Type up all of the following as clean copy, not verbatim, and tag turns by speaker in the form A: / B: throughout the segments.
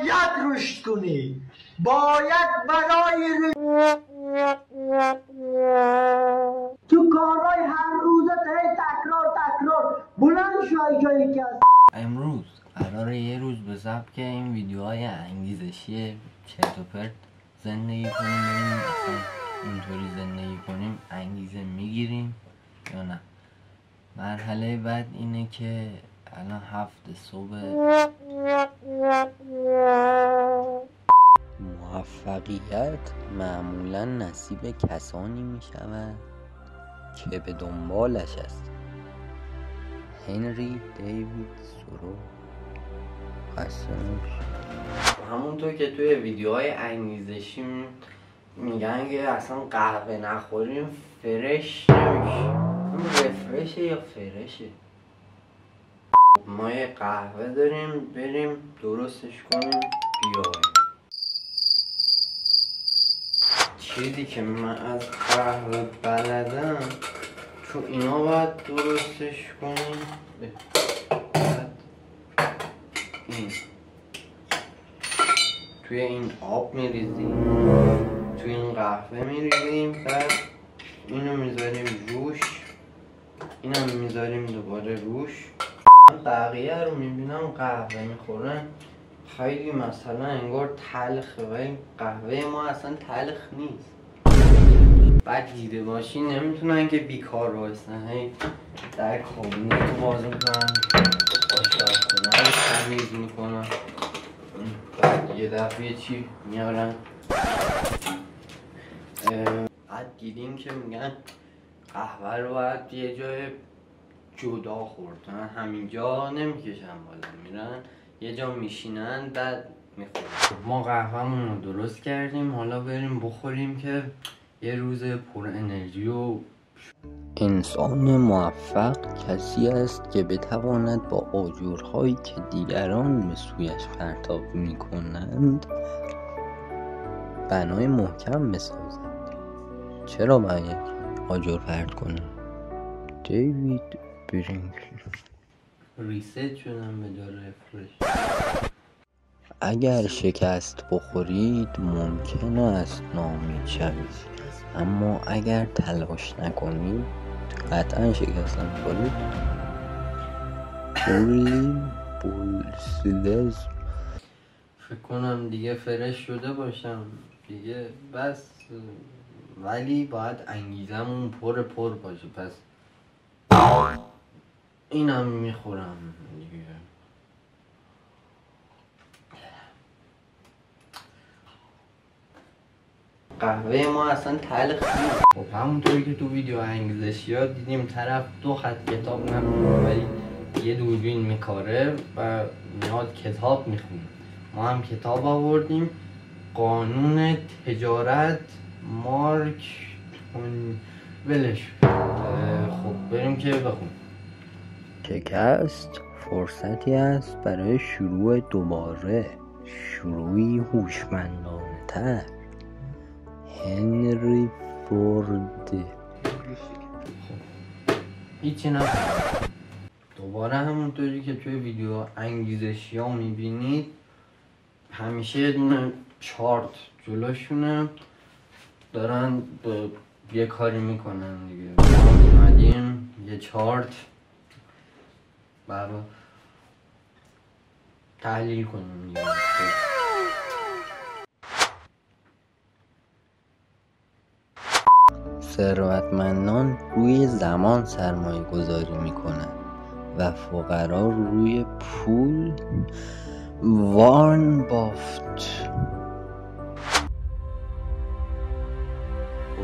A: باید رشد کنی، باید برای تو کارهای هر روزت تکرار بلند شای جایی که هست.
B: امروز قراره یه روز به سبک این ویدیوهای انگیزشی چرت و پرت زندگی کنیم، ببینیم اصلا اینطوری زندگی کنیم انگیزه میگیریم یا نه. مرحله بعد اینه که الان 7 صبح. موفقیت معمولا نصیب کسانی می شود که به دنبالش است. هنری دیوید سورو. همونطور که توی ویدیوهای انگیزشی میگن که اصلا قهوه نخوریم فرش نمیشه. رفرشه یا فرشه؟ ما یه قهوه داریم، بریم درستش کنیم بیایم. چیزی که من از قهوه بلدم تو اینا باید درستش کنیم. این توی این آب میریزیم، توی این قهوه میریزیم، بعد اینو میذاریم روش، اینو میذاریم دوباره روش. بقیه رو میبینم قهوه میخورن خیلی مثلا انگار تلخه، ولی قهوه ما اصلا تلخ نیست. بعد دیده باشی نمیتونن که بیکار بایستن، هی در کابینه رو باز میکنن، آشپزخونه رو تمیز میکنن، بعد یه دفعه چی میارن. بعد دیدیم که میگن قهوه رو باید یه جای جدا خوردن، همینجا نمیکشن بالا، میرن یه جا میشینن بعد میخورن. ما قهوه‌مون رو درست کردیم، حالا بریم بخوریم که یه روز پر انرژی. و انسان موفق کسی است که بتواند با آجرهایی که دیگران به سویش پرتاب میکنند بنای محکم بسازد. چرا باید آجر پرت کنه؟ دیوید برینکلی. ریست شدم به جا رفرش. اگر شکست بخورید ممکن است ناامید شوید، اما اگر تلاش نکنید قطعا شکست نمیخورید. بولسیدز. فکر کنم دیگه فرش شده باشم دیگه بس، ولی باید انگیزمون پر باشه. پس اینم میخورم دیگه. قهوه ما اصلا تلخ نیست. خب همونطوری که تو ویدیو انگیزشی ها دیدیم طرف 2 خط کتاب نمیخونه ولی یه دوربین میکاره و میاد کتاب میخونه. ما هم کتاب آوردیم، قانون تجارت مارک ولش. خب بریم که بخونیم. شکست فرصتی است برای شروع دوباره، شروعی هوشمندانه تر. هنری فورد. هیچی نفهم. دوباره همونطوری که توی ویدیو انگیزشی ها میبینید همیشه یه دونه چارت جلوشونه، دارن یه کاری میکنن دیگه. اومدیم یه چارت برای تحلیل کنیم دیگه. ثروتمندان روی زمان سرمایه گذاری میکنن و فقرا روی پول. وارن بافت.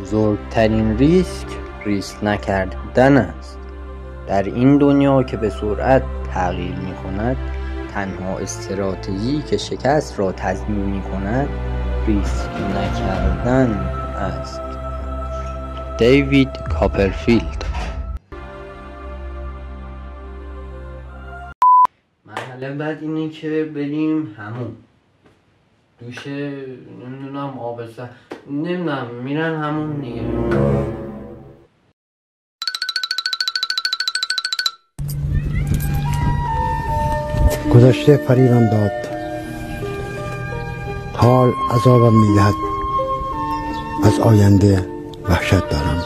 B: بزرگترین ریسک نکردن است. در این دنیا که به سرعت تغییر میکند تنها استراتژی که شکست را تضمین میکند ریسک نکردن است. دیوید کاپرفیلد. مرحله بعد اینه که بریم همون دوشه، نمیدونم آبسه، نمیدونم میرن همون دیگه.
C: گذشته فریبم داد حال عذابم میدهد، از آینده وحشت دارم.